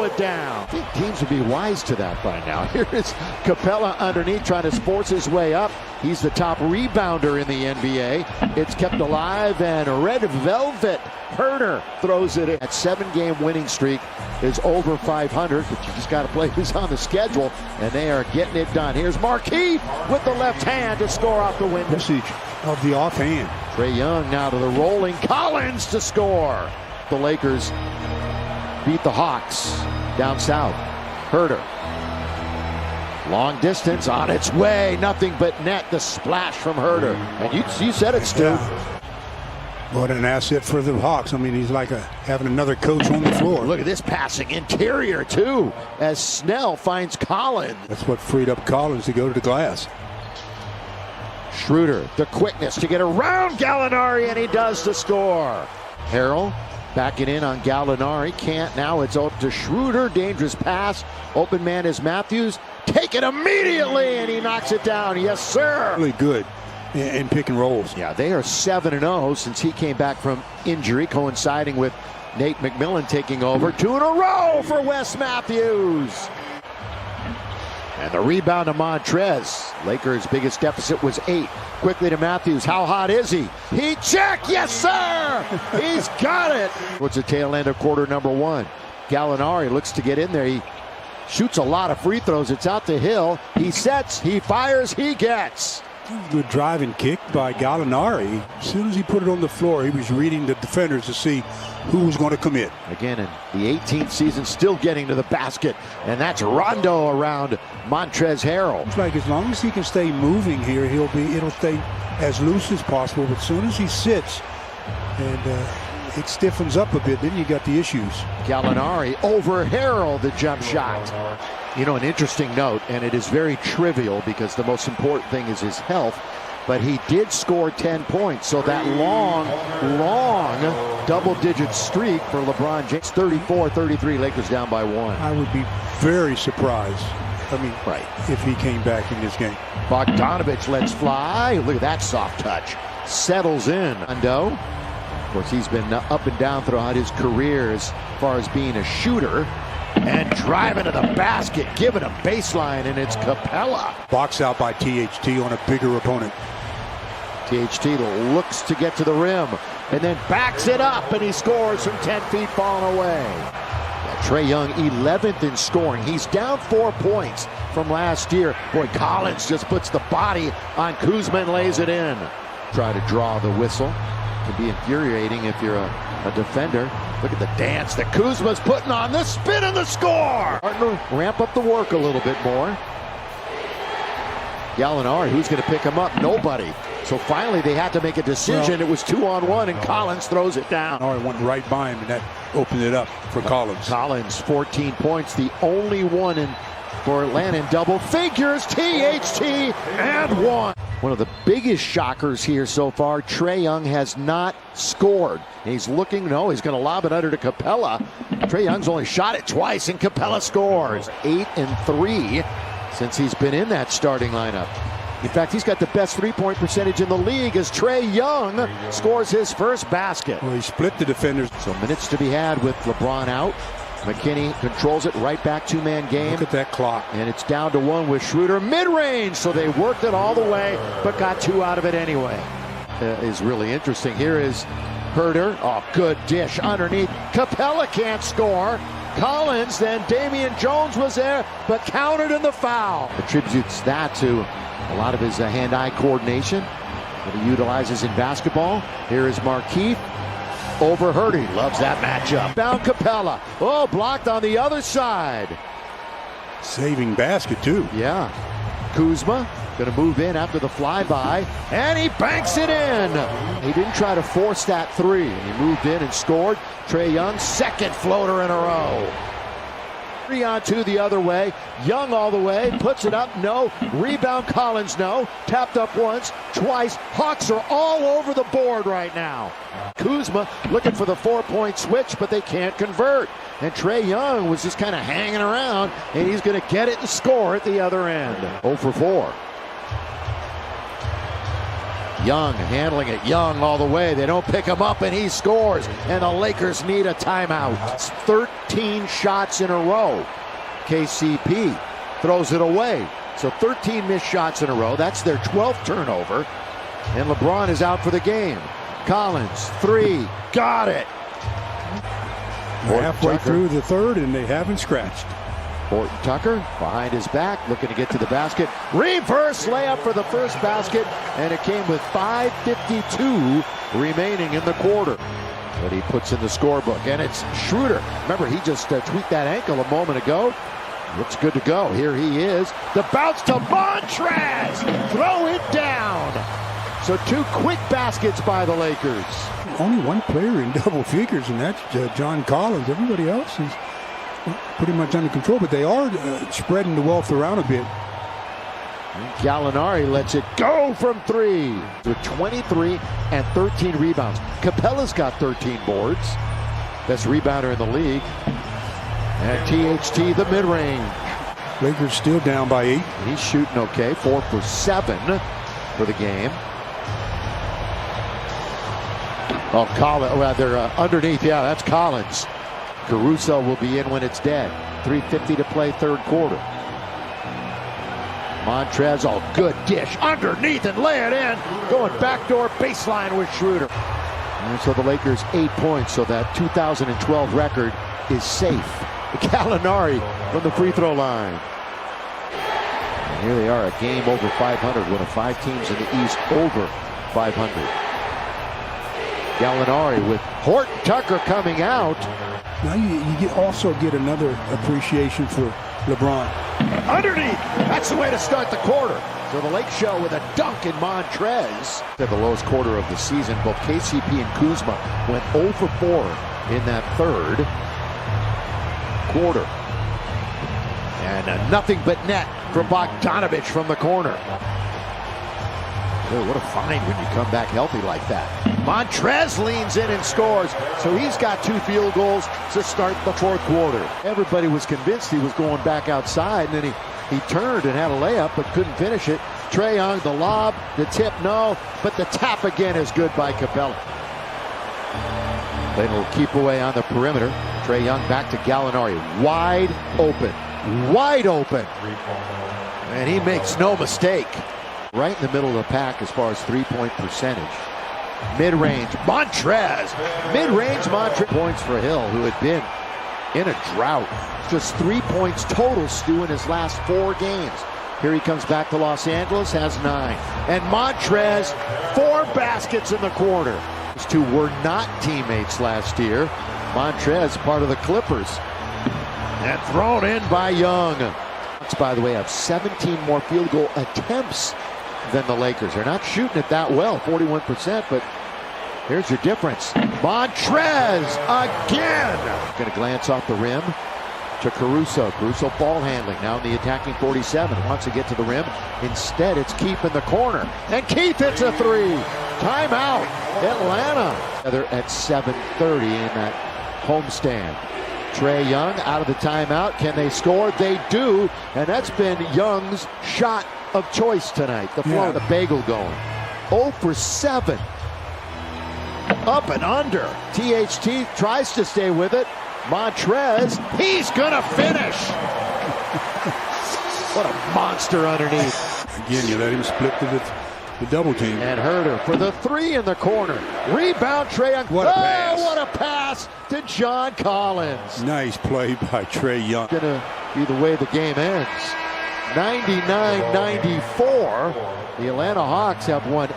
throw it down. I think teams would be wise to that by now. Here is Capella underneath trying to force his way up. He's the top rebounder in the NBA. It's kept alive, and Red Velvet Herder throws it in. That 7-game winning streak is over 500, but you just got to play who's on the schedule, and they are getting it done. Here's Markieff with the left hand to score out the window. Message of the offhand. Trae Young now to the rolling Collins to score. The Lakers beat the Hawks down south. Herder. Long distance on its way. Nothing but net. The splash from Herder. And you said it, Stu. What an asset for the Hawks. I mean, he's like having another coach on the floor. Look at this passing interior, too, as Snell finds Collins. That's what freed up Collins to go to the glass. Schroeder, the quickness to get around Gallinari, and he does to score. Harrell backing in on Gallinari. Can't now. It's up to Schroeder. Dangerous pass. Open man is Matthews. Take it immediately, and he knocks it down. Yes, sir. Really good in pick and rolls. Yeah, they are 7-0 since he came back from injury, coinciding with Nate McMillan taking over. 2 in a row for Wes Matthews. And the rebound to Montrez. Lakers' biggest deficit was 8. Quickly to Matthews. How hot is he? He checked. Yes, sir. He's got it. Towards the tail end of quarter number 1. Gallinari looks to get in there. He shoots a lot of free throws. It's out to Hill. He sets. He fires. He gets. Good driving kick by Gallinari. As soon as he put it on the floor, he was reading the defenders to see who was going to commit. Again, in the 18th season, still getting to the basket. And that's Rondo around Montrezl Harrell. It's like as long as he can stay moving here, it'll stay as loose as possible. But as soon as he sits and it stiffens up a bit, then you got the issues. Gallinari over Harrell, the jump shot. You know, an interesting note, and it is very trivial because the most important thing is his health, but he did score 10 points. So that long double-digit streak for LeBron James, 34-33, Lakers down by 1. I would be very surprised. I mean, right, if he came back in this game. Bogdanovich lets fly. Look at that soft touch. Settles in. Rondo. Of course, he's been up and down throughout his career as far as being a shooter. And driving to the basket, giving a baseline, and it's Capella. Box out by THT on a bigger opponent. THT looks to get to the rim, and then backs it up, and he scores from 10 feet, falling away. Yeah, Trae Young, 11th in scoring. He's down 4 points from last year. Boy, Collins just puts the body on Kuzma and lays it in. Try to draw the whistle. Can be infuriating if you're a defender. Look at the dance that Kuzma's putting on. The spin and the score. Starting to ramp up the work a little bit more. Gallinari, who's going to pick him up? Nobody. So finally they had to make a decision. It was 2-on-1, and Collins throws it down. Gallinari went right by him, and that opened it up for Collins. Collins, 14 points, the only one for Atlanta in double figures. THT and 1. One of the biggest shockers here so far, Trae Young has not scored. He's looking, no, he's going to lob it under to Capella. Trae Young's only shot it twice, and Capella scores. 8-3 since he's been in that starting lineup. In fact, he's got the best three-point percentage in the league as Trae Young scores his first basket. Well, he split the defenders. So minutes to be had with LeBron out. McKinney controls it, right back, 2-man game. Look at that clock. And it's down to 1 with Schroeder mid-range. So they worked it all the way, but got 2 out of it anyway. Is really interesting. Here is Herder. Oh, good dish underneath. Capella can't score. Collins, then Damian Jones was there, but countered in the foul. Attributes that to a lot of his hand-eye coordination that he utilizes in basketball. Here is Markieff. Over Herder. He loves that matchup. Down Capella. Oh, blocked on the other side. Saving basket, too. Yeah. Kuzma going to move in after the flyby, and he banks it in. He didn't try to force that 3. He moved in and scored. Trae Young, second floater in a row. 3-on-2 the other way. Young all the way. Puts it up. No. Rebound Collins. No. Tapped up once. Twice. Hawks are all over the board right now. Kuzma looking for the 4-point switch, but they can't convert. And Trae Young was just kind of hanging around, and he's going to get it and score at the other end. 0 for 4. Young handling it. Young all the way. They don't pick him up, and he scores. And the Lakers need a timeout. It's 13 shots in a row. KCP throws it away. So 13 missed shots in a row. That's their 12th turnover. And LeBron is out for the game. Collins, three. Got it. Halfway through the third, and they haven't scratched. Horton Tucker behind his back, looking to get to the basket. Reverse layup for the first basket, and it came with 5:52 remaining in the quarter. But he puts in the scorebook, and it's Schroeder. Remember, he just tweaked that ankle a moment ago. Looks good to go. Here he is. The bounce to Montrez. Throw it down. So two quick baskets by the Lakers. Only one player in double figures, and that's John Collins. Everybody else is pretty much under control, but they are spreading the wealth around a bit. Gallinari lets it go from three with 23 and 13 rebounds. Capella's got 13 boards. Best rebounder in the league. And THT the mid-range. Lakers still down by 8. He's shooting okay, 4 for 7 for the game. Oh, Collins, well, they're underneath. Yeah, that's Collins. Caruso will be in when it's dead. 3:50 to play third quarter. Montrez, oh, good dish. Underneath and lay it in. Going backdoor baseline with Schroeder. And so the Lakers 8 points, so that 2012 record is safe. Gallinari from the free throw line. And here they are, a game over 500. One of 5 teams in the East over 500. Gallinari with Horton Tucker coming out. Now you also get another appreciation for LeBron. Underneath, that's the way to start the quarter. So the Lake Show with a dunk in Montrez. At the lowest quarter of the season, both KCP and Kuzma went 0 for 4 in that third quarter. And nothing but net for Bogdanovich from the corner. Boy, what a find when you come back healthy like that. Montrez leans in and scores, so he's got 2 field goals to start the fourth quarter. Everybody was convinced he was going back outside, and then he turned and had a layup but couldn't finish it. Trae Young, the lob, the tip, no, but the tap again is good by Capella. Then will keep away on the perimeter. Trae Young back to Gallinari, wide open, and he makes no mistake. Right in the middle of the pack as far as three-point percentage. Mid-range, Montrez. Mid-range, Montrez. Points for Hill, who had been in a drought. Just 3 points total, Stu, in his last 4 games. Here he comes back to Los Angeles, has 9. And Montrez, 4 baskets in the quarter. These two were not teammates last year. Montrez, part of the Clippers. And thrown in by Young. By the way, have 17 more field goal attempts than the Lakers. They're not shooting it that well, 41%, but here's your difference. Montrez again. Going to glance off the rim to Caruso. Caruso ball handling, now in the attacking 47. Wants to get to the rim. Instead, it's Keith in the corner. And Keith hits a 3. Timeout, Atlanta. Together at 7:30 in that homestand. Trae Young out of the timeout. Can they score? They do. And that's been Young's shot of choice tonight. The flow, the bagel going. 0 for 7. Up and under. THT tries to stay with it. Montrez, he's going to finish. What a monster underneath. Again, you let him split the double team. And Herter for the 3 in the corner. Rebound, Trae Young. What a pass. What a pass to John Collins. Nice play by Trae Young. Going to be the way the game ends. 99-94. The Atlanta Hawks have won